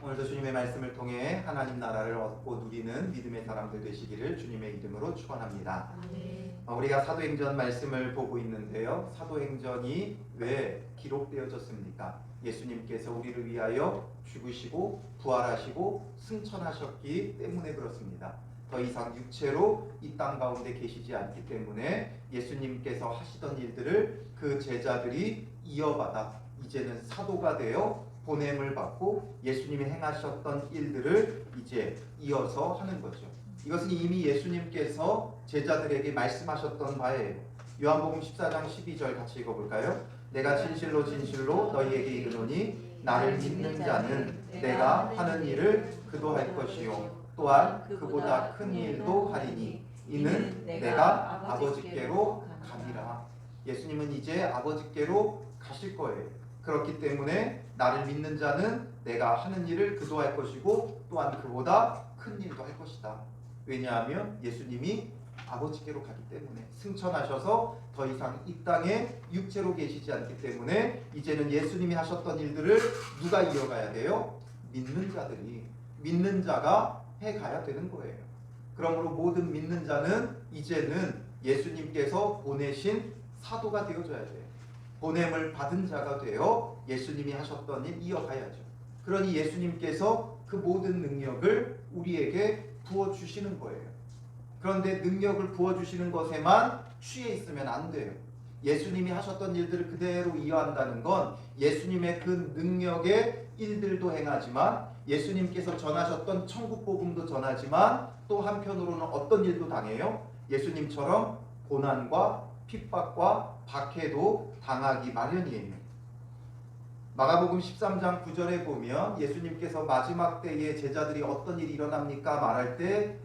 오늘도 주님의 말씀을 통해 하나님 나라를 얻고 누리는 믿음의 사람들 되시기를 주님의 이름으로 축원합니다. 우리가 사도행전 말씀을 보고 있는데요. 사도행전이 왜 기록되어졌습니까? 예수님께서 우리를 위하여 죽으시고 부활하시고 승천하셨기 때문에 그렇습니다. 더 이상 육체로 이 땅 가운데 계시지 않기 때문에 예수님께서 하시던 일들을 그 제자들이 이어받아 이제는 사도가 되어 보냄을 받고 예수님이 행하셨던 일들을 이제 이어서 하는 거죠. 이것은 이미 예수님께서 제자들에게 말씀하셨던 바예요. 요한복음 14장 12절 같이 읽어볼까요? 내가 진실로 진실로 너희에게 이르노니 나를 믿는 자는 내가 하는 일을 그도 할 것이요 또한 그보다 큰 일도 하리니 이는 내가 아버지께로 가니라. 예수님은 이제 아버지께로 가실 거예요. 그렇기 때문에 나를 믿는 자는 내가 하는 일을 그도 할 것이고 또한 그보다 큰 일도 할 것이다. 왜냐하면 예수님이 아버지께로 가기 때문에 승천하셔서 더 이상 이 땅에 육체로 계시지 않기 때문에 이제는 예수님이 하셨던 일들을 누가 이어가야 돼요? 믿는 자들이, 믿는 자가 해가야 되는 거예요. 그러므로 모든 믿는 자는 이제는 예수님께서 보내신 사도가 되어줘야 돼요. 보냄을 받은 자가 되어 예수님이 하셨던 일 이어가야죠. 그러니 예수님께서 그 모든 능력을 우리에게 부어주시는 거예요. 그런데 능력을 부어주시는 것에만 취해 있으면 안 돼요. 예수님이 하셨던 일들을 그대로 이어한다는 건 예수님의 그 능력의 일들도 행하지만 예수님께서 전하셨던 천국 복음도 전하지만 또 한편으로는 어떤 일도 당해요? 예수님처럼 고난과 핍박과 박해도 당하기 마련이에요. 마가복음 13장 9절에 보면 예수님께서 마지막 때에 제자들이 어떤 일이 일어납니까? 말할 때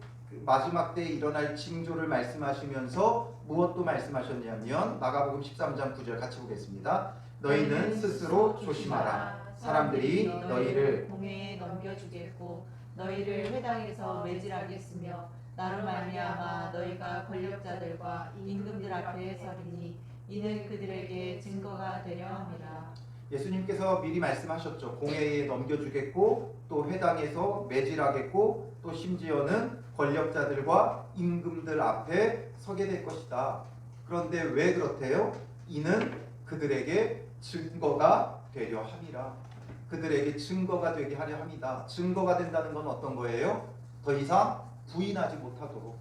마지막 때에 일어날 징조를 말씀하시면서 무엇도 말씀하셨냐면 마가복음 13장 9절 같이 보겠습니다. 너희는 스스로 조심하라. 사람들이 너희를 공회에 넘겨주겠고 너희를 회당에서 매질하겠으며 나로 말미암아 너희가 권력자들과 임금들 앞에 서리니 이는 그들에게 증거가 되려 함이라. 예수님께서 미리 말씀하셨죠. 공회에 넘겨주겠고 또 회당에서 매질하겠고 또 심지어는 권력자들과 임금들 앞에 서게 될 것이다. 그런데 왜 그렇대요? 이는 그들에게 증거가 되려 함이라. 그들에게 증거가 되게 하려 합니다. 증거가 된다는 건 어떤 거예요? 더 이상 부인하지 못하도록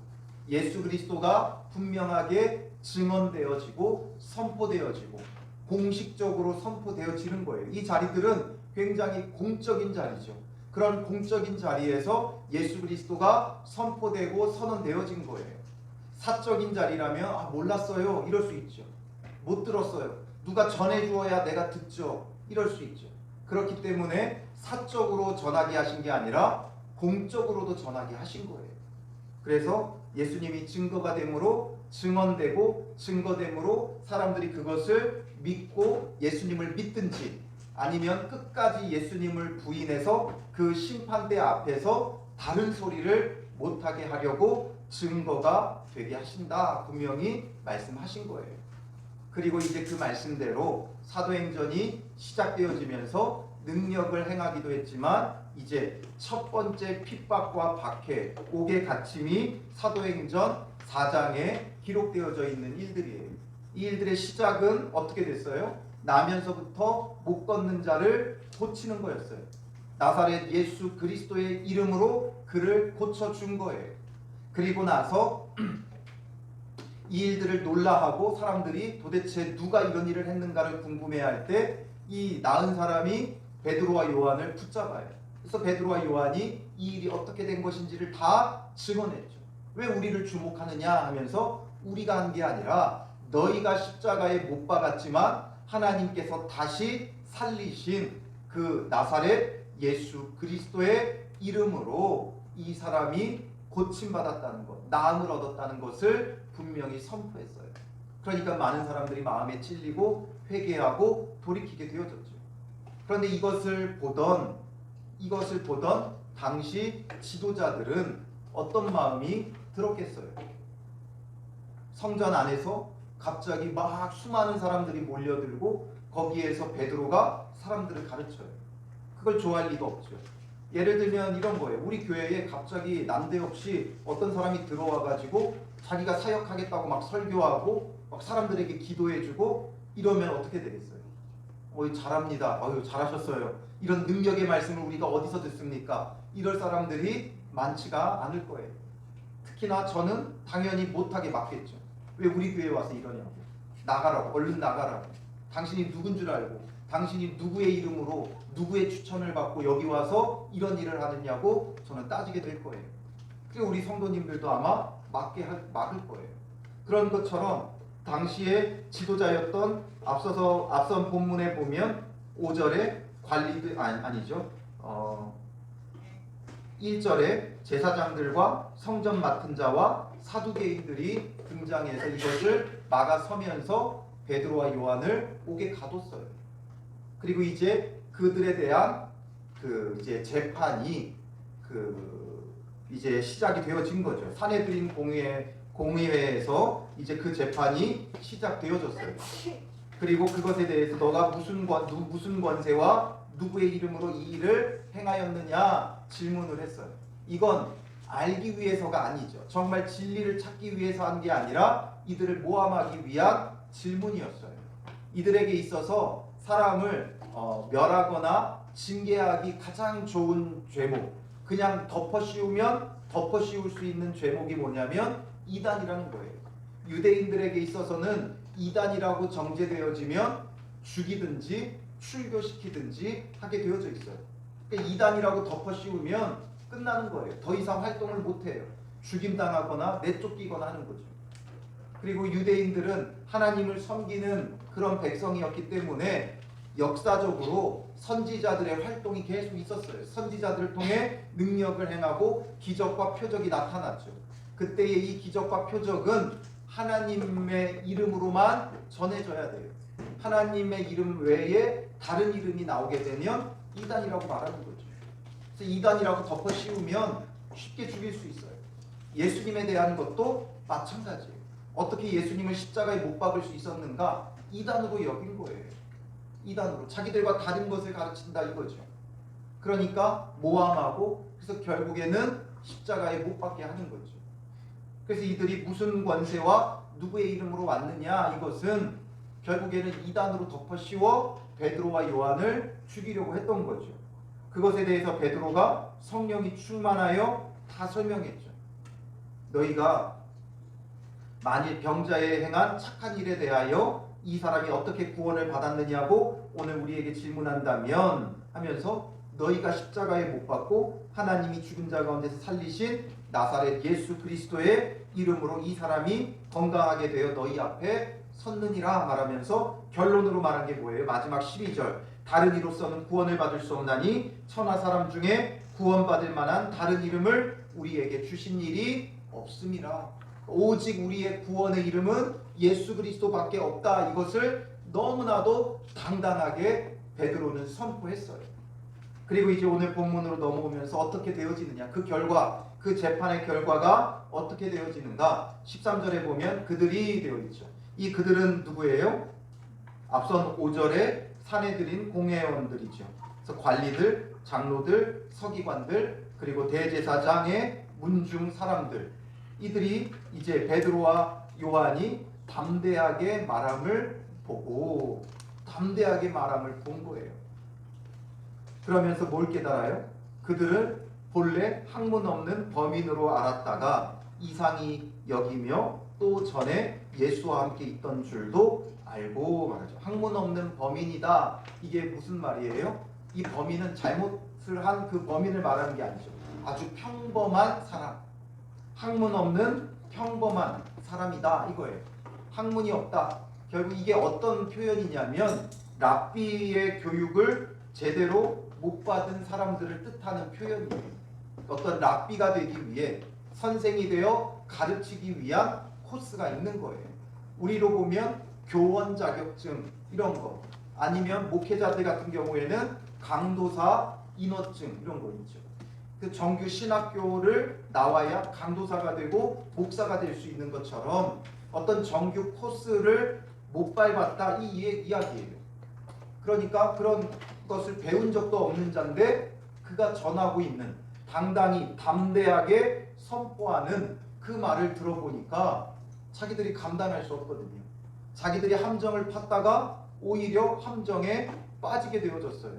예수 그리스도가 분명하게 증언되어지고 선포되어지고 공식적으로 선포되어지는 거예요. 이 자리들은 굉장히 공적인 자리죠. 그런 공적인 자리에서 예수 그리스도가 선포되고 선언되어진 거예요. 사적인 자리라면 몰랐어요 이럴 수 있죠. 못 들었어요. 누가 전해주어야 내가 듣죠. 이럴 수 있죠. 그렇기 때문에 사적으로 전하게 하신 게 아니라 공적으로도 전하게 하신 거예요. 그래서 예수님이 증거가 됨으로 증언되고 증거됨으로 사람들이 그것을 믿고 예수님을 믿든지 아니면 끝까지 예수님을 부인해서 그 심판대 앞에서 다른 소리를 못하게 하려고 증거가 되게 하신다. 분명히 말씀하신 거예요. 그리고 이제 그 말씀대로 사도행전이 시작되어지면서 능력을 행하기도 했지만 이제 첫 번째 핍박과 박해, 옥의 갇힘이 사도행전 4장에 기록되어져 있는 일들이에요. 이 일들의 시작은 어떻게 됐어요? 나면서부터 못 걷는 자를 고치는 거였어요. 나사렛 예수 그리스도의 이름으로 그를 고쳐준 거예요. 그리고 나서 이 일들을 놀라하고 사람들이 도대체 누가 이런 일을 했는가를 궁금해할 때 이 나은 사람이 베드로와 요한을 붙잡아요. 그래서 베드로와 요한이 이 일이 어떻게 된 것인지를 다 증언했죠. 왜 우리를 주목하느냐 하면서 우리가 한 게 아니라 너희가 십자가에 못 박았지만 하나님께서 다시 살리신 그 나사렛 예수 그리스도의 이름으로 이 사람이 고침받았다는 것, 나음을 얻었다는 것을 분명히 선포했어요. 그러니까 많은 사람들이 마음에 찔리고 회개하고 돌이키게 되어졌죠. 그런데 이것을 보던 당시 지도자들은 어떤 마음이 들었겠어요? 성전 안에서 갑자기 막 수많은 사람들이 몰려들고 거기에서 베드로가 사람들을 가르쳐요. 그걸 좋아할 리가 없죠. 예를 들면 이런 거예요. 우리 교회에 갑자기 난데없이 어떤 사람이 들어와가지고 자기가 사역하겠다고 막 설교하고 막 사람들에게 기도해주고 이러면 어떻게 되겠어요? 잘합니다. 잘하셨어요. 이런 능력의 말씀을 우리가 어디서 듣습니까? 이럴 사람들이 많지가 않을 거예요. 특히나 저는 당연히 못하게 막겠죠. 왜 우리 교회에 와서 이러냐고. 나가라고. 얼른 나가라고. 당신이 누군 줄 알고 당신이 누구의 이름으로 누구의 추천을 받고 여기 와서 이런 일을 하느냐고 저는 따지게 될 거예요. 그리고 우리 성도님들도 아마 막을 거예요. 그런 것처럼 당시에 지도자였던 앞선 본문에 보면 5절에 관리들 아니죠. 1절에 제사장들과 성전 맡은 자와 사두개인들이 등장해서 이것을 막아서면서 베드로와 요한을 옥에 가뒀어요. 그리고 이제 그들에 대한 이제 재판이 이제 시작이 되어진 거죠. 산헤드린 공의회에서 이제 그 재판이 시작되어졌어요. 그리고 그것에 대해서 너가 무슨 권세와 누구의 이름으로 이 일을 행하였느냐 질문을 했어요. 이건 알기 위해서가 아니죠. 정말 진리를 찾기 위해서 한 게 아니라 이들을 모함하기 위한 질문이었어요. 이들에게 있어서 사람을 멸하거나 징계하기 가장 좋은 죄목, 그냥 덮어씌우면 덮어씌울 수 있는 죄목이 뭐냐면 이단이라는 거예요. 유대인들에게 있어서는 이단이라고 정죄되어지면 죽이든지 출교시키든지 하게 되어져 있어요. 그러니까 이단이라고 덮어씌우면 끝나는 거예요. 더 이상 활동을 못해요. 죽임당하거나 내쫓기거나 하는 거죠. 그리고 유대인들은 하나님을 섬기는 그런 백성이었기 때문에 역사적으로 선지자들의 활동이 계속 있었어요. 선지자들을 통해 능력을 행하고 기적과 표적이 나타났죠. 그때의 이 기적과 표적은 하나님의 이름으로만 전해져야 돼요. 하나님의 이름 외에 다른 이름이 나오게 되면 이단이라고 말하는 거죠. 그래서 이단이라고 덮어씌우면 쉽게 죽일 수 있어요. 예수님에 대한 것도 마찬가지예요. 어떻게 예수님을 십자가에 못 박을 수 있었는가? 이단으로 여긴 거예요. 이단으로 자기들과 다른 것을 가르친다 이거죠. 그러니까 모함하고 그래서 결국에는 십자가에 못 박게 하는 거죠. 그래서 이들이 무슨 권세와 누구의 이름으로 왔느냐 이것은 결국에는 이단으로 덮어씌워 베드로와 요한을 죽이려고 했던 거죠. 그것에 대해서 베드로가 성령이 충만하여 다 설명했죠. 너희가 만일 병자에 행한 착한 일에 대하여 이 사람이 어떻게 구원을 받았느냐고 오늘 우리에게 질문한다면 하면서 너희가 십자가에 못 박고 하나님이 죽은 자 가운데서 살리신 나사렛 예수 그리스도의 이름으로 이 사람이 건강하게 되어 너희 앞에 섰느니라 말하면서 결론으로 말한 게 뭐예요? 마지막 12절 다른 이로서는 구원을 받을 수 없나니 천하 사람 중에 구원받을 만한 다른 이름을 우리에게 주신 일이 없음이라. 오직 우리의 구원의 이름은 예수 그리스도밖에 없다. 이것을 너무나도 당당하게 베드로는 선포했어요. 그리고 이제 오늘 본문으로 넘어오면서 어떻게 되어지느냐, 그 결과, 그 재판의 결과가 어떻게 되어지는가 13절에 보면 그들이 되어 있죠. 이 그들은 누구예요? 앞선 5절에 산헤드린 공회원들이죠. 그래서 관리들, 장로들, 서기관들, 그리고 대제사장의 문중 사람들, 이들이 이제 베드로와 요한이 담대하게 말함을 보고 담대하게 말함을 본 거예요. 그러면서 뭘 깨달아요? 그들을 본래 학문 없는 범인으로 알았다가 이상히 여기며 또 전에 예수와 함께 있던 줄도 알고 말하죠. 학문 없는 범인이다. 이게 무슨 말이에요? 이 범인은 잘못을 한 그 범인을 말하는 게 아니죠. 아주 평범한 사람. 학문 없는 평범한 사람이다 이거예요. 학문이 없다. 결국 이게 어떤 표현이냐면 랍비의 교육을 제대로 못 받은 사람들을 뜻하는 표현이에요. 어떤 랍비가 되기 위해 선생이 되어 가르치기 위한 코스가 있는 거예요. 우리로 보면 교원 자격증 이런 거, 아니면 목회자들 같은 경우에는 강도사 인허증 이런 거 있죠. 그 정규 신학교를 나와야 강도사가 되고 목사가 될 수 있는 것처럼 어떤 정규 코스를 못 밟았다 이 이야기예요. 그러니까 그런 것을 배운 적도 없는 자인데 그가 전하고 있는 당당히 담대하게 선포하는 그 말을 들어보니까 자기들이 감당할 수 없거든요. 자기들이 함정을 팠다가 오히려 함정에 빠지게 되어졌어요.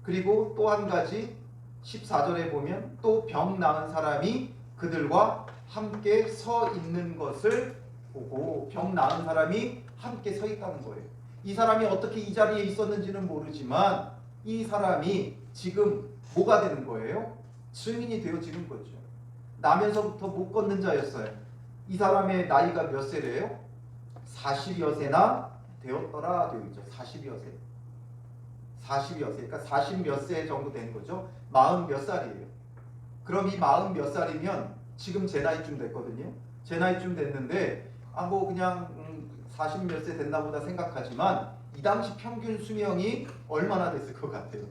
그리고 또 한 가지 14절에 보면 또 병 나은 사람이 그들과 함께 서 있는 것을 보고, 병 나은 사람이 함께 서 있다는 거예요. 이 사람이 어떻게 이 자리에 있었는지는 모르지만 이 사람이 지금 뭐가 되는 거예요? 증인이 되어지는 거죠. 나면서부터 못 걷는 자였어요. 이 사람의 나이가 몇 세래요? 40여 세나 되었더라 되어 있죠. 40여 세. 40여 세. 그러니까 40 몇 세 정도 된 거죠. 40 몇 살이에요. 그럼 이 40 몇 살이면 지금 제 나이쯤 됐거든요. 제 나이쯤 됐는데 뭐 그냥 40 몇 세 됐나 보다 생각하지만 이 당시 평균 수명이 얼마나 됐을 것 같아요?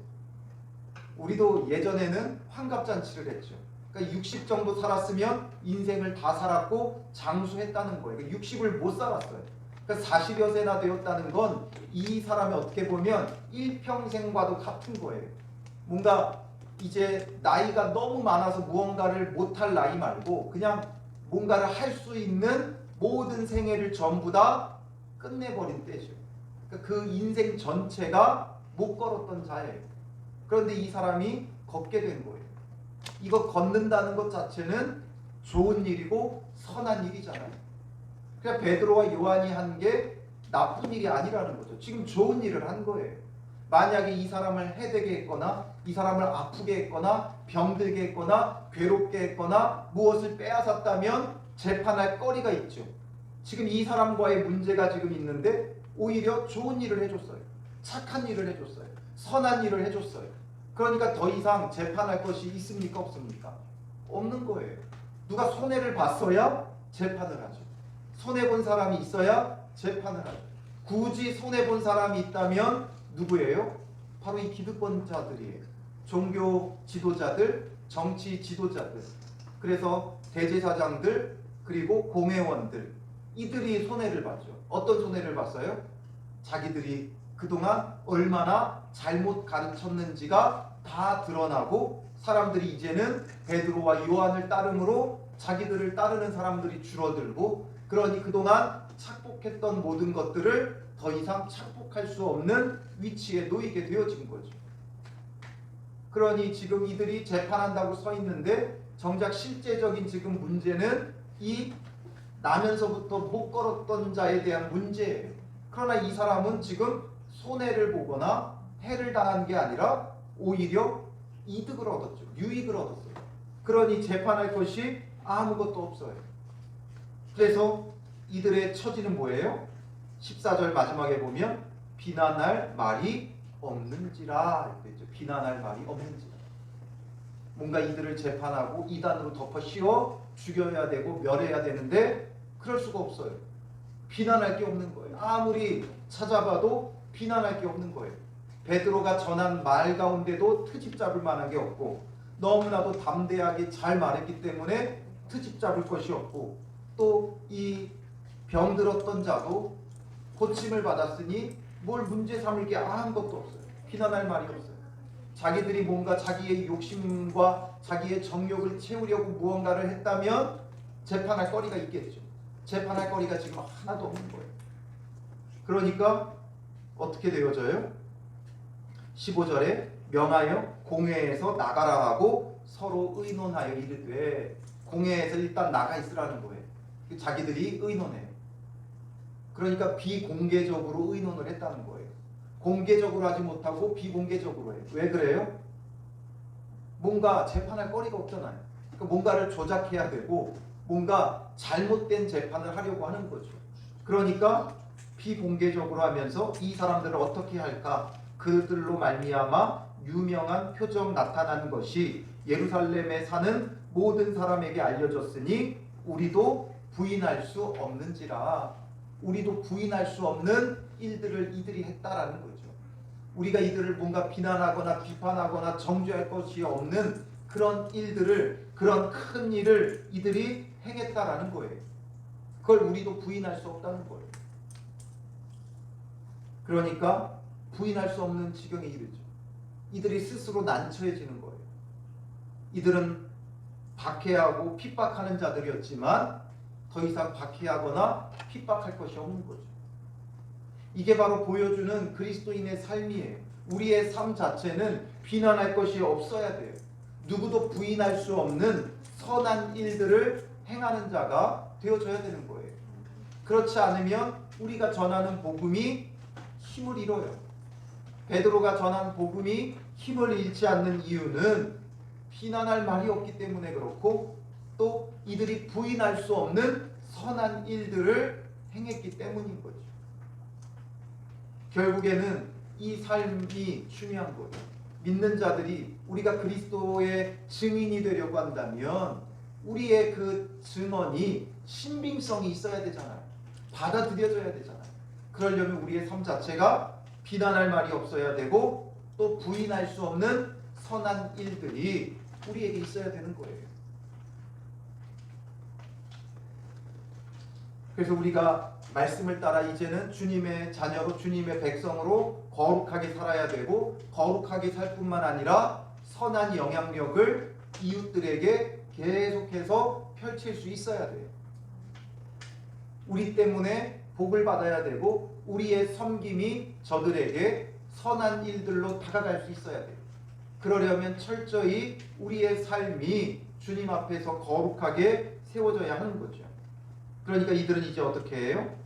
우리도 예전에는 환갑잔치를 했죠. 그러니까 60 정도 살았으면 인생을 다 살았고 장수했다는 거예요. 그러니까 60을 못 살았어요. 그러니까 40여 세나 되었다는 건 이 사람이 어떻게 보면 일평생과도 같은 거예요. 뭔가 이제 나이가 너무 많아서 무언가를 못할 나이 말고 그냥 뭔가를 할 수 있는 모든 생애를 전부 다 끝내버린 때죠. 그러니까 그 인생 전체가 못 걸었던 자예요. 그런데 이 사람이 걷게 된 거예요. 이거 걷는다는 것 자체는 좋은 일이고 선한 일이잖아요. 그러니까 베드로와 요한이 한 게 나쁜 일이 아니라는 거죠. 지금 좋은 일을 한 거예요. 만약에 이 사람을 해되게 했거나 이 사람을 아프게 했거나 병들게 했거나 괴롭게 했거나 무엇을 빼앗았다면 재판할 거리가 있죠. 지금 이 사람과의 문제가 지금 있는데 오히려 좋은 일을 해줬어요. 착한 일을 해줬어요. 선한 일을 해줬어요. 그러니까 더 이상 재판할 것이 있습니까? 없습니까? 없는 거예요. 누가 손해를 봤어야 재판을 하죠. 손해본 사람이 있어야 재판을 하죠. 굳이 손해본 사람이 있다면 누구예요? 바로 이 기득권자들이에요. 종교 지도자들, 정치 지도자들, 그래서 대제사장들, 그리고 공회원들, 이들이 손해를 봤죠. 어떤 손해를 봤어요? 자기들이 그동안 얼마나 잘못 가르쳤는지가 다 드러나고 사람들이 이제는 베드로와 요한을 따름으로 자기들을 따르는 사람들이 줄어들고, 그러니 그동안 착복했던 모든 것들을 더 이상 착복할 수 없는 위치에 놓이게 되어진 거죠. 그러니 지금 이들이 재판한다고 서 있는데 정작 실제적인 지금 문제는 이 나면서부터 못 걸었던 자에 대한 문제예요. 그러나 이 사람은 지금 손해를 보거나 해를 당한 게 아니라 오히려 이득을 얻었죠. 유익을 얻었어요. 그러니 재판할 것이 아무것도 없어요. 그래서 이들의 처지는 뭐예요? 14절 마지막에 보면 비난할 말이 없는지라 이렇게 했죠. 비난할 말이 없는지라. 뭔가 이들을 재판하고 이단으로 덮어 씌워 죽여야 되고 멸해야 되는데 그럴 수가 없어요. 비난할 게 없는 거예요. 아무리 찾아봐도 비난할 게 없는 거예요. 베드로가 전한 말 가운데도 트집 잡을 만한 게 없고 너무나도 담대하게 잘 말했기 때문에 트집 잡을 것이 없고, 또 이 병들었던 자도 고침을 받았으니 뭘 문제 삼을 게 아무것도 없어요. 비난할 말이 없어요. 자기들이 뭔가 자기의 욕심과 자기의 정욕을 채우려고 무언가를 했다면 재판할 거리가 있겠죠. 재판할 거리가 지금 하나도 없는 거예요. 그러니까 어떻게 되어져요? 15절에 명하여 공회에서 나가라 하고 서로 의논하여 이르되, 공회에서 일단 나가 있으라는 거예요. 자기들이 의논해요. 그러니까 비공개적으로 의논을 했다는 거예요. 공개적으로 하지 못하고 비공개적으로 해요. 왜 그래요? 뭔가 재판할 거리가 없잖아요. 그러니까 뭔가를 조작해야 되고 뭔가 잘못된 재판을 하려고 하는 거죠. 그러니까 비공개적으로 하면서 이 사람들을 어떻게 할까? 그들로 말미암아 유명한 표적 나타나는 것이 예루살렘에 사는 모든 사람에게 알려졌으니 우리도 부인할 수 없는지라. 우리도 부인할 수 없는 일들을 이들이 했다라는 거죠. 우리가 이들을 뭔가 비난하거나 비판하거나 정죄할 것이 없는 그런 일들을, 그런 큰 일을 이들이 행했다라는 거예요. 그걸 우리도 부인할 수 없다는 거예요. 그러니까 부인할 수 없는 지경에 이르죠. 이들이 스스로 난처해지는 거예요. 이들은 박해하고 핍박하는 자들이었지만 더 이상 박해하거나 핍박할 것이 없는 거죠. 이게 바로 보여주는 그리스도인의 삶이에요. 우리의 삶 자체는 비난할 것이 없어야 돼요. 누구도 부인할 수 없는 선한 일들을 행하는 자가 되어져야 되는 거예요. 그렇지 않으면 우리가 전하는 복음이 힘을 잃어요. 베드로가 전한 복음이 힘을 잃지 않는 이유는 비난할 말이 없기 때문에 그렇고, 또 이들이 부인할 수 없는 선한 일들을 행했기 때문인 거죠. 결국에는 이 삶이 중요한 거예요. 믿는 자들이 우리가 그리스도의 증인이 되려고 한다면 우리의 그 증언이 신빙성이 있어야 되잖아요. 받아들여져야 되잖아요. 그러려면 우리의 삶 자체가 비난할 말이 없어야 되고, 또 부인할 수 없는 선한 일들이 우리에게 있어야 되는 거예요. 그래서 우리가 말씀을 따라 이제는 주님의 자녀로, 주님의 백성으로 거룩하게 살아야 되고, 거룩하게 살 뿐만 아니라 선한 영향력을 이웃들에게 계속해서 펼칠 수 있어야 돼요. 우리 때문에 복을 받아야 되고, 우리의 섬김이 저들에게 선한 일들로 다가갈 수 있어야 돼요. 그러려면 철저히 우리의 삶이 주님 앞에서 거룩하게 세워져야 하는 거죠. 그러니까 이들은 이제 어떻게 해요?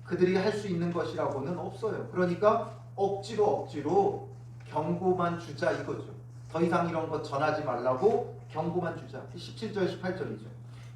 그들이 할 수 있는 것이라고는 없어요. 그러니까 억지로 경고만 주자 이거죠. 더 이상 이런 것 전하지 말라고 경고만 주자. 17절 18절이죠.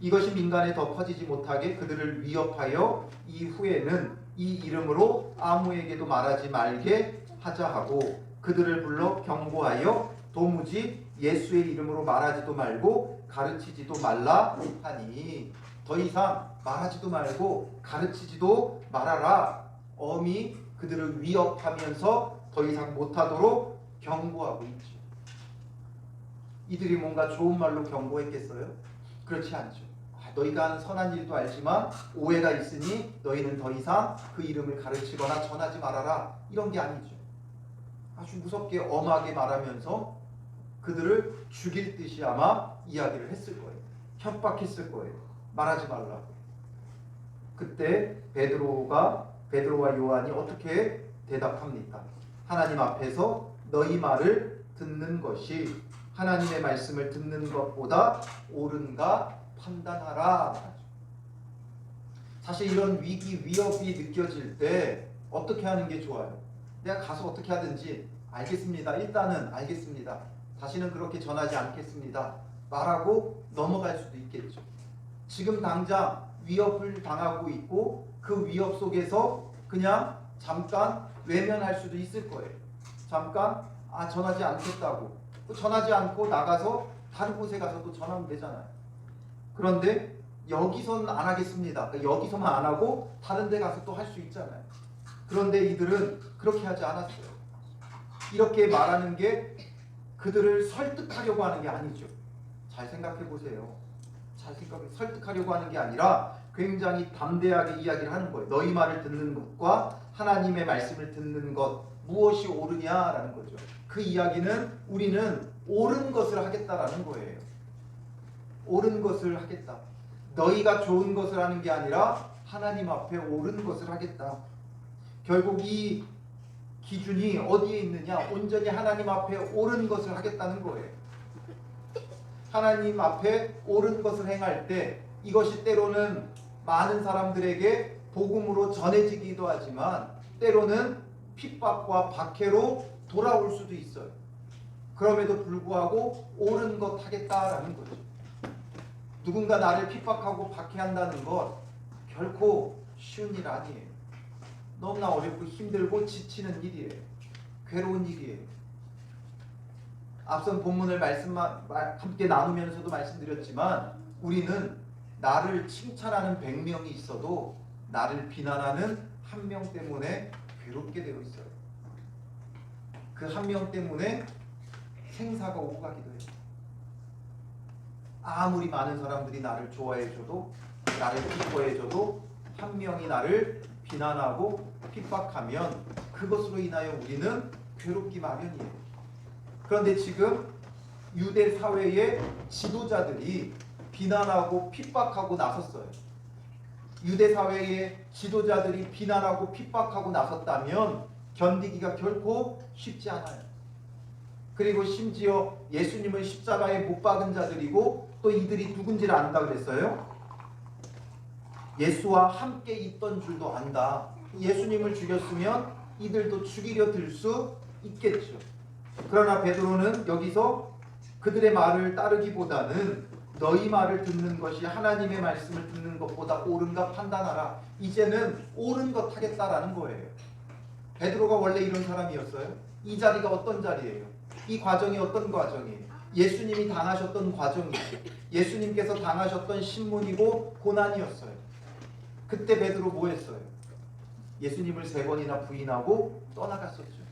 이것이 민간에 더 퍼지지 못하게 그들을 위협하여 이후에는 이 이름으로 아무에게도 말하지 말게 하자 하고, 그들을 불러 경고하여 도무지 예수의 이름으로 말하지도 말고 가르치지도 말라 하니, 더 이상 말하지도 말고 가르치지도 말아라. 엄히 그들을 위협하면서 더 이상 못하도록 경고하고 있죠. 이들이 뭔가 좋은 말로 경고했겠어요? 그렇지 않죠. 너희가 하는 선한 일도 알지만 오해가 있으니 너희는 더 이상 그 이름을 가르치거나 전하지 말아라. 이런 게 아니죠. 아주 무섭게 엄하게 말하면서 그들을 죽일 듯이 아마 이야기를 했을 거예요. 협박했을 거예요. 말하지 말라고. 그때 베드로와 요한이 어떻게 대답합니까? 하나님 앞에서 너희 말을 듣는 것이 하나님의 말씀을 듣는 것보다 옳은가 판단하라. 사실 이런 위기, 위협이 느껴질 때 어떻게 하는 게 좋아요? 내가 가서 어떻게 하든지 알겠습니다. 일단은 알겠습니다. 다시는 그렇게 전하지 않겠습니다. 말하고 넘어갈 수도 있겠죠. 지금 당장 위협을 당하고 있고 그 위협 속에서 그냥 잠깐 외면할 수도 있을 거예요. 잠깐 전하지 않겠다고, 또 전하지 않고 나가서 다른 곳에 가서 또 전하면 되잖아요. 그런데 여기서는 안 하겠습니다. 여기서만 안 하고 다른 데 가서 또 할 수 있잖아요. 그런데 이들은 그렇게 하지 않았어요. 이렇게 말하는 게 그들을 설득하려고 하는 게 아니죠. 잘 생각해 보세요. 설득하려고 하는 게 아니라 굉장히 담대하게 이야기를 하는 거예요. 너희 말을 듣는 것과 하나님의 말씀을 듣는 것 무엇이 옳으냐라는 거죠. 그 이야기는 우리는 옳은 것을 하겠다라는 거예요. 옳은 것을 하겠다. 너희가 좋은 것을 하는 게 아니라 하나님 앞에 옳은 것을 하겠다. 결국 이 기준이 어디에 있느냐? 온전히 하나님 앞에 옳은 것을 하겠다는 거예요. 하나님 앞에 옳은 것을 행할 때 이것이 때로는 많은 사람들에게 복음으로 전해지기도 하지만 때로는 핍박과 박해로 돌아올 수도 있어요. 그럼에도 불구하고 옳은 것 하겠다라는 거죠. 누군가 나를 핍박하고 박해한다는 것 결코 쉬운 일 아니에요. 너무나 어렵고 힘들고 지치는 일이에요. 괴로운 일이에요. 앞선 본문을 함께 나누면서도 말씀드렸지만 우리는 나를 칭찬하는 100명이 있어도 나를 비난하는 한 명 때문에 괴롭게 되어 있어요. 그 한 명 때문에 생사가 오고 가기도 해요. 아무리 많은 사람들이 나를 좋아해줘도, 나를 기뻐해줘도 한 명이 나를 비난하고 핍박하면 그것으로 인하여 우리는 괴롭기 마련이에요. 그런데 지금 유대 사회의 지도자들이 비난하고 핍박하고 나섰어요. 유대 사회의 지도자들이 비난하고 핍박하고 나섰다면 견디기가 결코 쉽지 않아요. 그리고 심지어 예수님을 십자가에 못 박은 자들이고 또 이들이 누군지를 안다 그랬어요. 예수와 함께 있던 줄도 안다. 예수님을 죽였으면 이들도 죽이려 들 수 있겠죠. 그러나 베드로는 여기서 그들의 말을 따르기보다는 너희 말을 듣는 것이 하나님의 말씀을 듣는 것보다 옳은가 판단하라. 이제는 옳은 것 하겠다라는 거예요. 베드로가 원래 이런 사람이었어요? 이 자리가 어떤 자리예요? 이 과정이 어떤 과정이에요? 예수님이 당하셨던 과정이에요. 예수님께서 당하셨던 신문이고 고난이었어요. 그때 베드로 뭐 했어요? 예수님을 3번이나 부인하고 떠나갔었죠.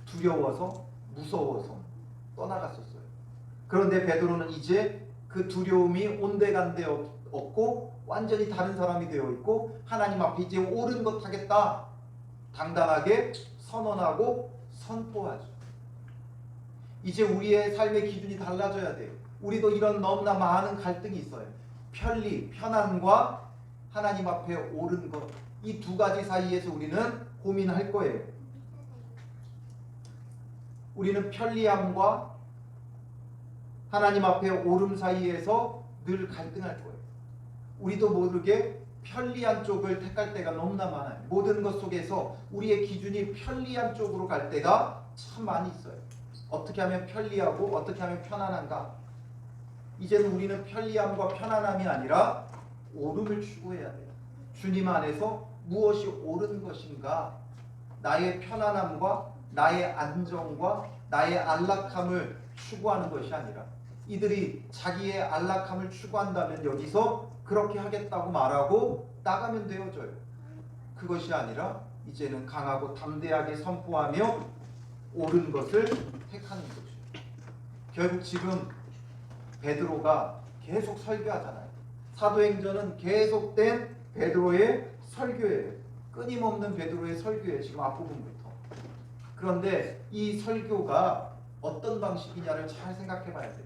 두려워서 무서워서 떠나갔었어요. 그런데 베드로는 이제 그 두려움이 온데간데 없고 완전히 다른 사람이 되어 있고 하나님 앞에 이제 옳은 것 하겠다 당당하게 선언하고 선포하죠. 이제 우리의 삶의 기준이 달라져야 돼요. 우리도 이런 너무나 많은 갈등이 있어요. 편리, 편안과 하나님 앞에 옳은 것, 이 두 가지 사이에서 우리는 고민할 거예요. 우리는 편리함과 하나님 앞에 옳음 사이에서 늘 갈등할 거예요. 우리도 모르게 편리한 쪽을 택할 때가 너무나 많아요. 모든 것 속에서 우리의 기준이 편리한 쪽으로 갈 때가 참 많이 있어요. 어떻게 하면 편리하고 어떻게 하면 편안한가? 이제는 우리는 편리함과 편안함이 아니라 옳음을 추구해야 돼요. 주님 안에서 무엇이 옳은 것인가? 나의 편안함과 나의 안정과 나의 안락함을 추구하는 것이 아니라 이들이 자기의 안락함을 추구한다면 여기서 그렇게 하겠다고 말하고 나가면 되어져요. 그것이 아니라 이제는 강하고 담대하게 선포하며 옳은 것을 택하는 거죠. 결국 지금 베드로가 계속 설교하잖아요. 사도행전은 계속된 베드로의 설교예요. 끊임없는 베드로의 설교예요. 지금 앞부분부터. 그런데 이 설교가 어떤 방식이냐를 잘 생각해 봐야 돼요.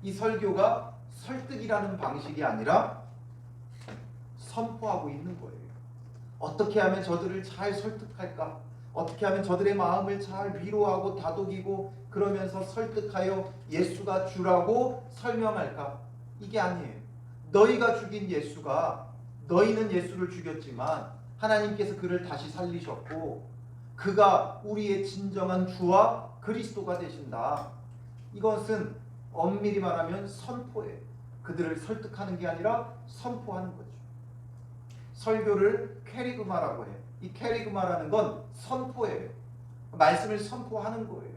이 설교가 설득이라는 방식이 아니라 선포하고 있는 거예요. 어떻게 하면 저들을 잘 설득할까? 어떻게 하면 저들의 마음을 잘 위로하고 다독이고 그러면서 설득하여 예수가 주라고 설명할까? 이게 아니에요. 너희가 죽인 예수가 너희는 예수를 죽였지만 하나님께서 그를 다시 살리셨고 그가 우리의 진정한 주와 그리스도가 되신다. 이것은 엄밀히 말하면 선포예요. 그들을 설득하는 게 아니라 선포하는 거죠. 설교를 캐리그마라고 해요. 이 캐리그마라는 건 선포예요. 말씀을 선포하는 거예요.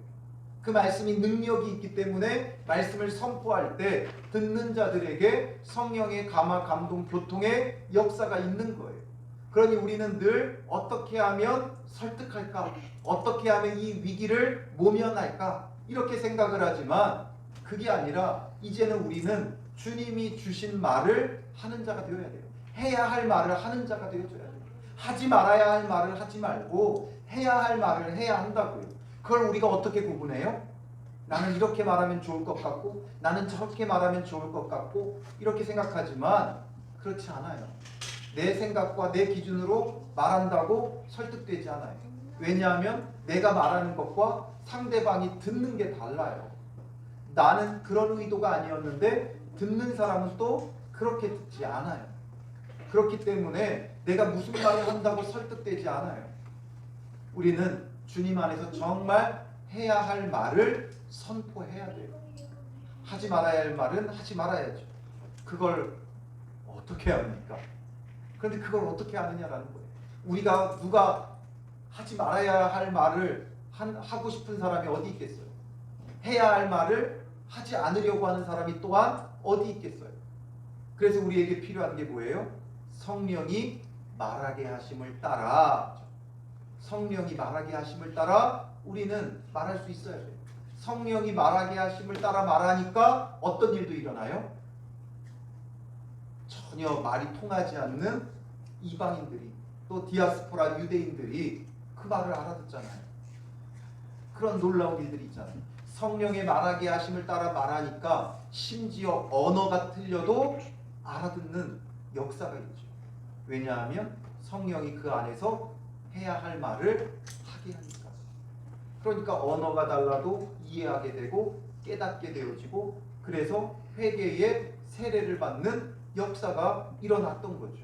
그 말씀이 능력이 있기 때문에 말씀을 선포할 때 듣는 자들에게 성령의 감화, 감동, 교통의 역사가 있는 거예요. 그러니 우리는 늘 어떻게 하면 설득할까? 어떻게 하면 이 위기를 모면할까? 이렇게 생각을 하지만 그게 아니라 이제는 우리는 주님이 주신 말을 하는 자가 되어야 돼요. 해야 할 말을 하는 자가 되어줘야 돼요. 하지 말아야 할 말을 하지 말고 해야 할 말을 해야 한다고요. 그걸 우리가 어떻게 구분해요? 나는 이렇게 말하면 좋을 것 같고 나는 저렇게 말하면 좋을 것 같고 이렇게 생각하지만 그렇지 않아요. 내 생각과 내 기준으로 말한다고 설득되지 않아요. 왜냐하면 내가 말하는 것과 상대방이 듣는 게 달라요. 나는 그런 의도가 아니었는데 듣는 사람은 또 그렇게 듣지 않아요. 그렇기 때문에 내가 무슨 말을 한다고 설득되지 않아요. 우리는 주님 안에서 정말 해야 할 말을 선포해야 돼요. 하지 말아야 할 말은 하지 말아야죠. 그걸 어떻게 합니까? 그런데 그걸 어떻게 하느냐라는 거예요. 우리가 누가 하지 말아야 할 말을 하고 싶은 사람이 어디 있겠어요? 해야 할 말을 하지 않으려고 하는 사람이 또한 어디 있겠어요? 그래서 우리에게 필요한 게 뭐예요? 성령이 말하게 하심을 따라, 성령이 말하게 하심을 따라 우리는 말할 수 있어야 돼요. 성령이 말하게 하심을 따라 말하니까 어떤 일도 일어나요? 전혀 말이 통하지 않는 이방인들이 또 디아스포라 유대인들이 그 말을 알아듣잖아요. 그런 놀라운 일들이 있잖아요. 성령의 말하게 하심을 따라 말하니까 심지어 언어가 틀려도 알아듣는 역사가 있죠. 왜냐하면 성령이 그 안에서 해야 할 말을 하게 하니까. 그러니까 언어가 달라도 이해하게 되고 깨닫게 되어지고, 그래서 회개의 세례를 받는 역사가 일어났던 거죠.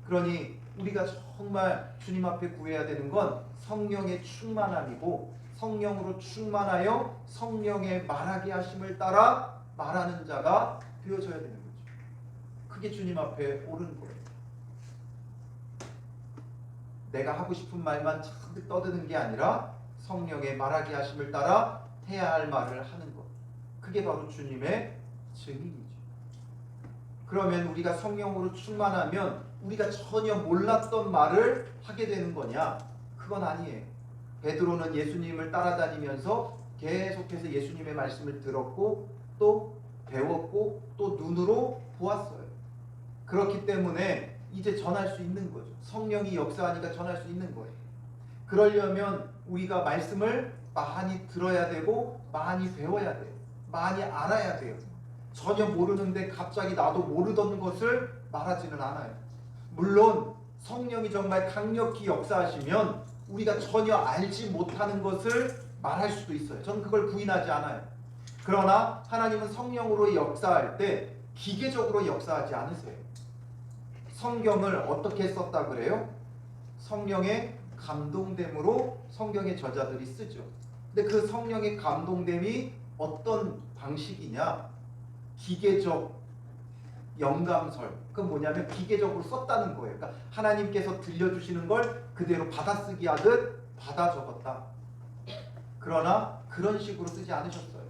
그러니 우리가 정말 주님 앞에 구해야 되는 건 성령의 충만함이고, 성령으로 충만하여 성령의 말하게 하심을 따라 말하는 자가 되어져야 되는 거죠. 그게 주님 앞에 옳은 거예요. 내가 하고 싶은 말만 잔뜩 떠드는 게 아니라 성령의 말하게 하심을 따라 해야 할 말을 하는 것. 그게 바로 주님의 증인이죠. 그러면 우리가 성령으로 충만하면 우리가 전혀 몰랐던 말을 하게 되는 거냐? 그건 아니에요. 베드로는 예수님을 따라다니면서 계속해서 예수님의 말씀을 들었고 또 배웠고 또 눈으로 보았어요. 그렇기 때문에 이제 전할 수 있는 거죠. 성령이 역사하니까 전할 수 있는 거예요. 그러려면 우리가 말씀을 많이 들어야 되고 많이 배워야 돼요. 많이 알아야 돼요. 전혀 모르는데 갑자기 나도 모르던 것을 말하지는 않아요. 물론 성령이 정말 강력히 역사하시면 우리가 전혀 알지 못하는 것을 말할 수도 있어요. 저는 그걸 부인하지 않아요. 그러나 하나님은 성령으로 역사할 때 기계적으로 역사하지 않으세요. 성경을 어떻게 썼다 그래요? 성령의 감동됨으로 성경의 저자들이 쓰죠. 근데 그 성령의 감동됨이 어떤 방식이냐? 기계적 영감설. 그건 뭐냐면 기계적으로 썼다는 거예요. 그러니까 하나님께서 들려주시는 걸 그대로 받아쓰기 하듯 받아 적었다. 그러나 그런 식으로 쓰지 않으셨어요.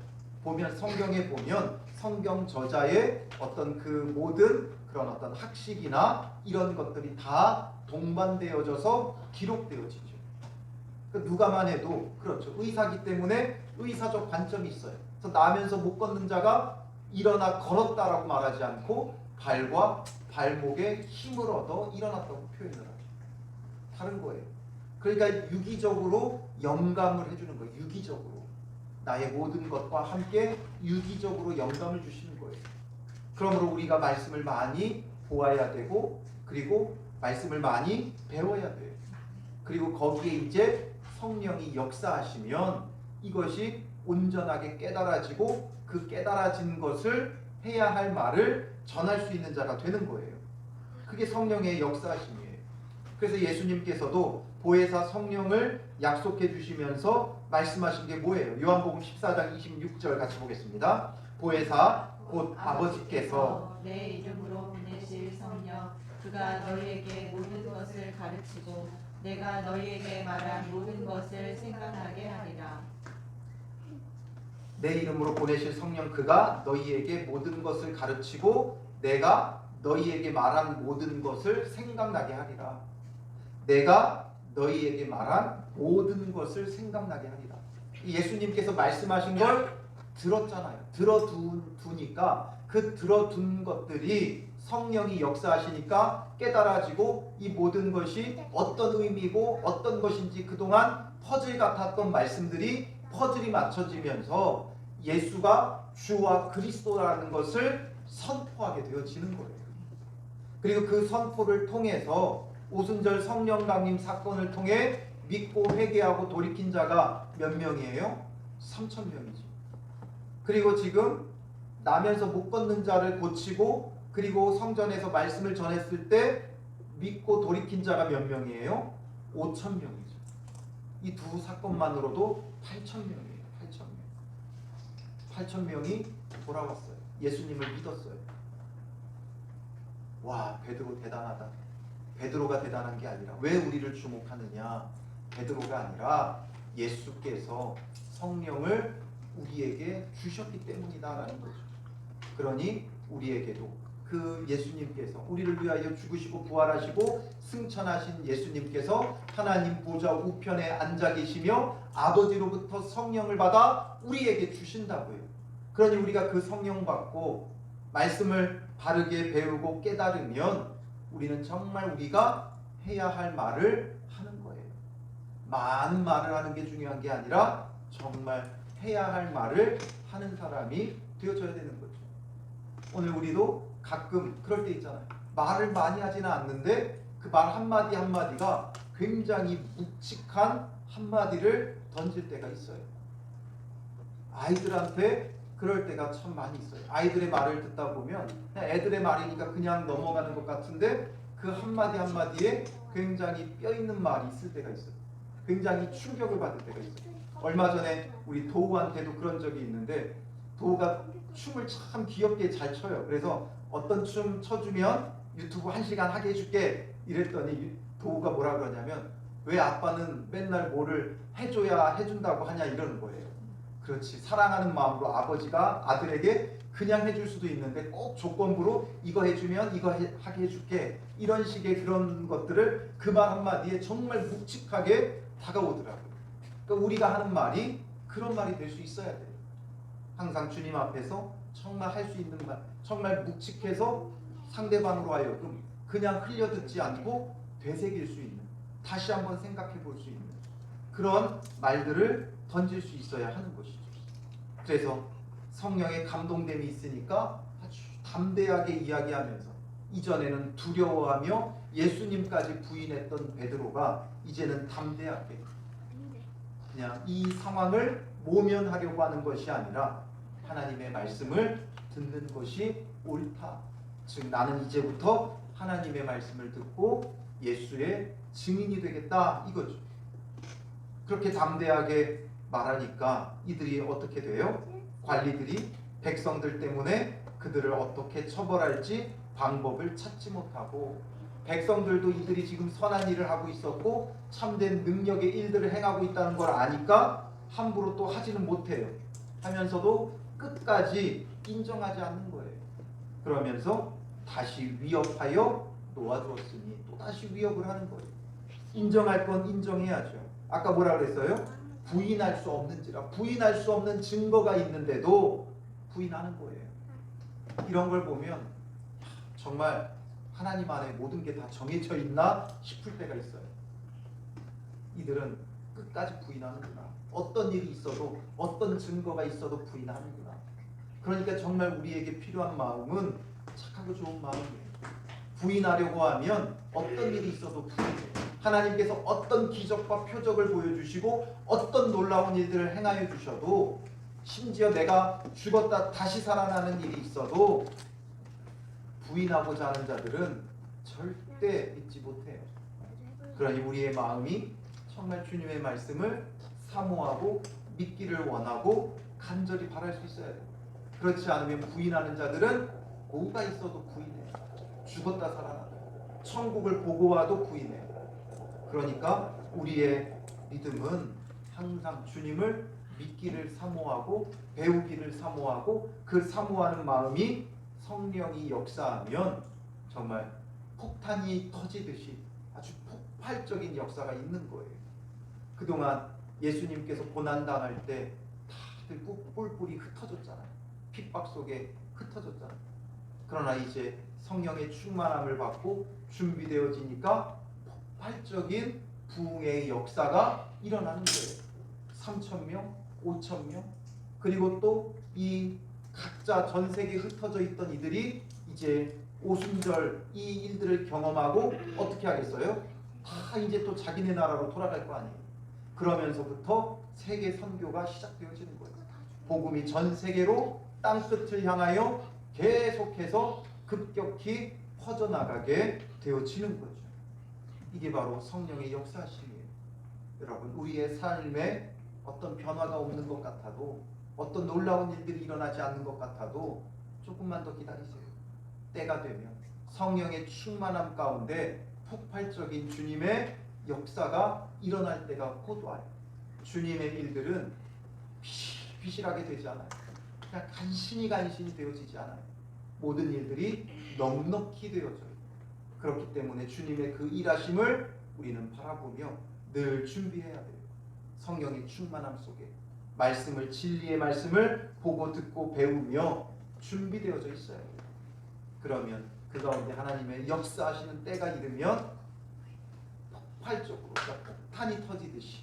보면 성경에 보면 성경 저자의 어떤 그 모든 그런 어떤 학식이나 이런 것들이 다 동반되어져서 기록되어지죠. 누가만 해도 그렇죠. 의사기 때문에 의사적 관점이 있어요. 그래서 나면서 못 걷는 자가 일어나 걸었다라고 말하지 않고 발과 발목에 힘을 얻어 일어났다고 표현을 하죠. 다른 거예요. 그러니까 유기적으로 영감을 해주는 거예요. 유기적으로. 나의 모든 것과 함께 유기적으로 영감을 주시는 거예요. 그러므로 우리가 말씀을 많이 보아야 되고 그리고 말씀을 많이 배워야 돼요. 그리고 거기에 이제 성령이 역사하시면 이것이 온전하게 깨달아지고 그 깨달아진 것을 해야 할 말을 전할 수 있는 자가 되는 거예요. 그게 성령의 역사하심이에요. 그래서 예수님께서도 보혜사 성령을 약속해 주시면서 말씀하신 게 뭐예요? 요한복음 14장 26절 같이 보겠습니다. 보혜사 곧 아버지께서 내 이름으로 보내실 성령 그가 너희에게 모든 것을 가르치고 내가 너희에게 말한 모든 것을 생각나게 하리라. 내 이름으로 보내실 성령 그가 너희에게 모든 것을 가르치고 내가 너희에게 말한 모든 것을 생각나게 하리라. 내가 너희에게 말한 모든 것을 생각나게 하리라. 예수님께서 말씀하신 걸 들었잖아요. 들어두니까 그 들어둔 것들이 성령이 역사하시니까 깨달아지고 이 모든 것이 어떤 의미고 어떤 것인지 그동안 퍼즐 같았던 말씀들이 퍼즐이 맞춰지면서 예수가 주와 그리스도라는 것을 선포하게 되어지는 거예요. 그리고 그 선포를 통해서 오순절 성령 강림 사건을 통해 믿고 회개하고 돌이킨 자가 몇 명이에요? 3,000명이지. 그리고 지금 나면서 못 걷는 자를 고치고 그리고 성전에서 말씀을 전했을 때 믿고 돌이킨 자가 몇 명이에요? 5,000명이죠. 이 두 사건만으로도 8,000명이에요. 8,000명이 돌아왔어요. 예수님을 믿었어요. 와, 베드로 대단하다. 베드로가 대단한 게 아니라 왜 우리를 주목하느냐? 베드로가 아니라 예수께서 성령을 우리에게 주셨기 때문이다라는 거죠. 그러니 우리에게도 그 예수님께서 우리를 위하여 죽으시고 부활하시고 승천하신 예수님께서 하나님 보좌 우편에 앉아 계시며 아버지로부터 성령을 받아 우리에게 주신다고요. 그러니 우리가 그 성령 받고 말씀을 바르게 배우고 깨달으면 우리는 정말 우리가 해야 할 말을 하는 거예요. 많은 말을 하는 게 중요한 게 아니라 정말 해야 할 말을 하는 사람이 되어져야 되는 거죠. 오늘 우리도 가끔 그럴 때 있잖아요. 말을 많이 하지는 않는데 그 말 한마디 한마디가 굉장히 묵직한 한마디를 던질 때가 있어요. 아이들한테 그럴 때가 참 많이 있어요. 아이들의 말을 듣다 보면 그냥 애들의 말이니까 그냥 넘어가는 것 같은데 그 한마디 한마디에 굉장히 뼈 있는 말이 있을 때가 있어요. 굉장히 충격을 받을 때가 있어요. 얼마 전에 우리 도우한테도 그런 적이 있는데 도우가 춤을 참 귀엽게 잘 춰요. 그래서 어떤 춤 춰주면 유튜브 1시간 하게 해줄게 이랬더니 도우가 뭐라 그러냐면 왜 아빠는 맨날 뭐를 해줘야 해준다고 하냐 이러는 거예요. 그렇지, 사랑하는 마음으로 아버지가 아들에게 그냥 해줄 수도 있는데 꼭 조건부로 이거 해주면 이거 하게 해줄게 이런 식의 그런 것들을 그 말 한마디에 정말 묵직하게 다가오더라고요. 그러니까 우리가 하는 말이 그런 말이 될 수 있어야 돼요. 항상 주님 앞에서 정말 할 수 있는 말, 정말 묵직해서 상대방으로 하여금 그냥 흘려듣지 않고 되새길 수 있는, 다시 한번 생각해 볼 수 있는 그런 말들을 던질 수 있어야 하는 것이죠. 그래서 성령의 감동됨이 있으니까 아주 담대하게 이야기하면서 이전에는 두려워하며 예수님까지 부인했던 베드로가 이제는 담대하게 그냥 이 상황을 모면하려고 하는 것이 아니라 하나님의 말씀을 듣는 것이 옳다. 즉 나는 이제부터 하나님의 말씀을 듣고 예수의 증인이 되겠다 이거죠. 그렇게 담대하게 말하니까 이들이 어떻게 돼요? 관리들이 백성들 때문에 그들을 어떻게 처벌할지 방법을 찾지 못하고 백성들도 이들이 지금 선한 일을 하고 있었고 참된 능력의 일들을 행하고 있다는 걸 아니까 함부로 또 하지는 못해요. 하면서도 끝까지 인정하지 않는 거예요. 그러면서 다시 위협하여 놓아주었으니 또 다시 위협을 하는 거예요. 인정할 건 인정해야죠. 아까 뭐라 그랬어요? 부인할 수 없는지라. 부인할 수 없는 증거가 있는데도 부인하는 거예요. 이런 걸 보면 정말 하나님 안에 모든 게 다 정해져 있나 싶을 때가 있어요. 이들은 끝까지 부인하는구나. 어떤 일이 있어도 어떤 증거가 있어도 부인하는구나. 그러니까 정말 우리에게 필요한 마음은 착하고 좋은 마음이에요. 부인하려고 하면 어떤 일이 있어도 부인해요. 하나님께서 어떤 기적과 표적을 보여주시고 어떤 놀라운 일들을 행하여 주셔도 심지어 내가 죽었다 다시 살아나는 일이 있어도 부인하고자 하는 자들은 절대 믿지 못해요. 그러니 우리의 마음이 정말 주님의 말씀을 사모하고 믿기를 원하고 간절히 바랄 수 있어야 돼요. 그렇지 않으면 부인하는 자들은 뭐가 있어도 부인해요. 죽었다 살아나요. 천국을 보고 와도 부인해요. 그러니까 우리의 믿음은 항상 주님을 믿기를 사모하고 배우기를 사모하고 그 사모하는 마음이 성령이 역사하면 정말 폭탄이 터지듯이 아주 폭발적인 역사가 있는 거예요. 그동안 예수님께서 고난당할 때 다들 뿔뿔이 흩어졌잖아요. 핍박 속에 흩어졌잖아요. 그러나 이제 성령의 충만함을 받고 준비되어지니까 폭발적인 부흥의 역사가 일어나는 거예요. 3,000명, 5,000명, 그리고 또 이 각자 전 세계에 흩어져 있던 이들이 이제 오순절 이 일들을 경험하고 어떻게 하겠어요? 다 이제 또 자기네 나라로 돌아갈 거 아니에요. 그러면서부터 세계 선교가 시작되어지는 거예요. 복음이 전 세계로 땅끝을 향하여 계속해서 급격히 퍼져나가게 되어지는 거죠. 이게 바로 성령의 역사심이에요. 여러분, 우리의 삶에 어떤 변화가 없는 것 같아도 어떤 놀라운 일들이 일어나지 않는 것 같아도 조금만 더 기다리세요. 때가 되면 성령의 충만함 가운데 폭발적인 주님의 역사가 일어날 때가 곧 와요. 주님의 일들은 비실비실하게 되지 않아요. 그냥 간신히 되어지지 않아요. 모든 일들이 넉넉히 되어져요. 그렇기 때문에 주님의 그 일하심을 우리는 바라보며 늘 준비해야 돼요. 성령의 충만함 속에 말씀을, 진리의 말씀을 보고 듣고 배우며 준비되어져 있어요. 그러면 그 가운데 하나님의 역사하시는 때가 이르면 폭발적으로 폭탄이 터지듯이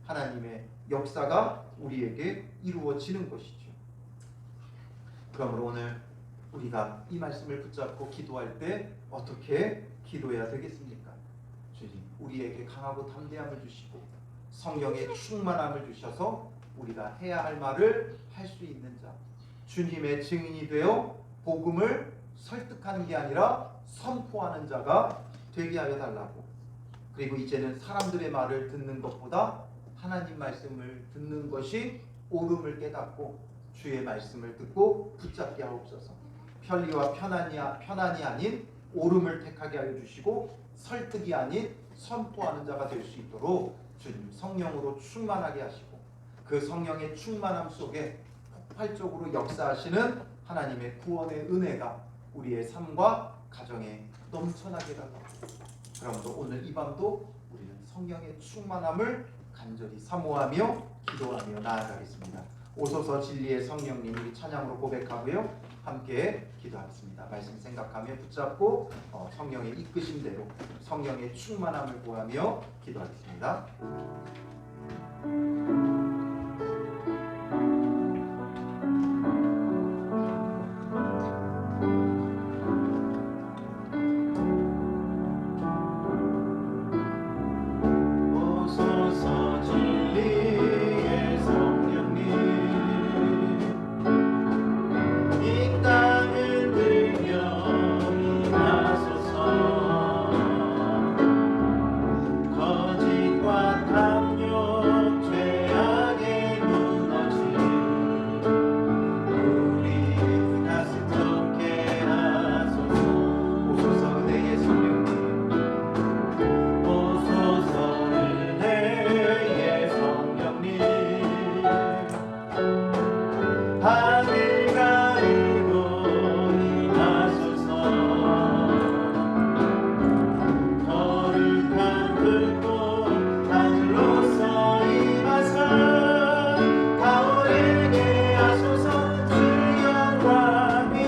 하나님의 역사가 우리에게 이루어지는 것이죠. 그러므로 오늘 우리가 이 말씀을 붙잡고 기도할 때 어떻게 기도해야 되겠습니까? 주님, 우리에게 강하고 담대함을 주시고 성령의 충만함을 주셔서 우리가 해야 할 말을 할 수 있는 자, 주님의 증인이 되어 복음을 설득하는 게 아니라 선포하는 자가 되게 하여 달라고. 그리고 이제는 사람들의 말을 듣는 것보다 하나님 말씀을 듣는 것이 옳음을 깨닫고 주의 말씀을 듣고 붙잡게 하옵소서. 편리와 편안이 아닌 옳음을 택하게 하여 주시고 설득이 아닌 선포하는 자가 될 수 있도록 주님 성령으로 충만하게 하시고 그 성령의 충만함 속에 폭발적으로 역사하시는 하나님의 구원의 은혜가 우리의 삶과 가정에 넘쳐나게 달라고. 그러므로 오늘 이 밤도 우리는 성령의 충만함을 간절히 사모하며 기도하며 나아가겠습니다. 오소서 진리의 성령님, 우리 찬양으로 고백하고요 함께 기도하겠습니다. 말씀 생각하며 붙잡고 성령의 이끄심대로 성령의 충만함을 구하며 기도하겠습니다. 오소서 진리의 성령님, 이 땅을 들며 임하소서. 거짓과 탐욕 죄악에 무너진 우리 가슴 좁게 하소서. 오소서 은혜의 성령님, 오소서 은혜의 성령님, 하늘 가르고 임하소서. 거룩한 불꽃 하늘로서 임하사 가오르게 하소서. 주 영광 위에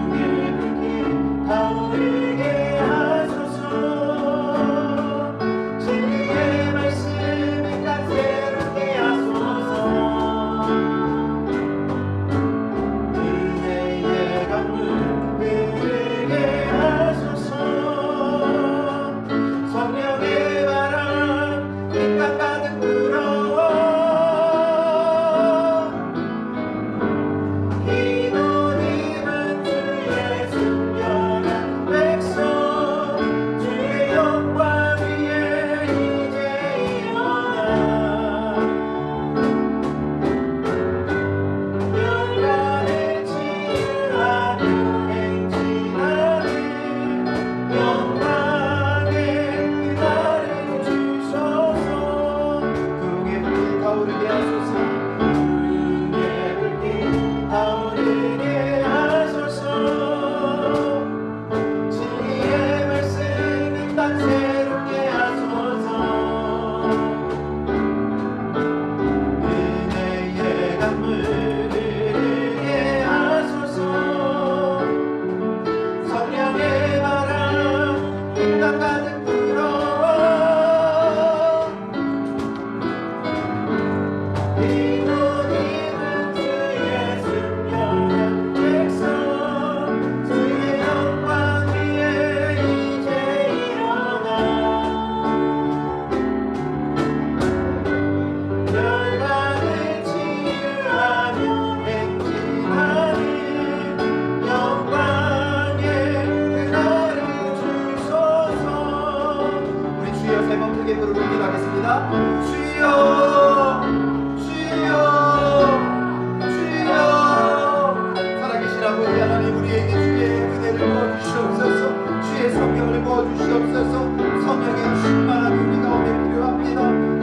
붉은 불길 타오르게 하소서. 진리의 말씀이 다 새롭게 하소서. 은혜의 강물 흐르게 하소서. 성령의 바람 이 땅 가득 불어와 흰옷 입은 주의 순결한 백성, 주의 영광 위에 이제 일어나 열반을 치유하며 행진하는 영광의 그날을 주소서. 그의 불 타오르게 하소서. 그의 불길 타오르게 하소서. 진리의 말씀이 딱 새롭게 하소서. 은혜의 강물 흐르게 하소서. 성령의 바람 이 땅 가득 불어와 흰옷 입은 주의 순결한 백성, 주의 영광 위에 이제 일어나 열반을 치유하며 행진하는 영광의 그날을 주소서. 우리 주여 세 번 크게 부르고 기도하겠습니다. 주여, 주여, 주여. 살아계신 아버지 하나님, 우리에게 주의 은혜를 부어주시옵소서. 주의 성령을 부어주시옵소서. 성령의 충만함이 우리 가운데 필요합니다.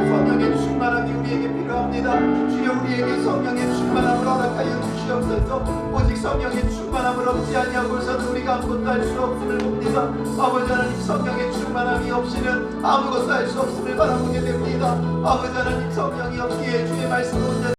성령의 충만함이 우리에게 필요합니다. 주여, 우리에게 성령의 충만함을 허락하여 주시옵소서. 오직 성령의 충만함을 얻지 아니하고서는 우리가 아무것도 할 수 없음을 봅니다. 아버지 하나님, 성령의 충만함이 없이는 아무것도 할 수 없음을 바라보게 됩니다. 아버지 하나님, 성령이 없기에 주의 말씀을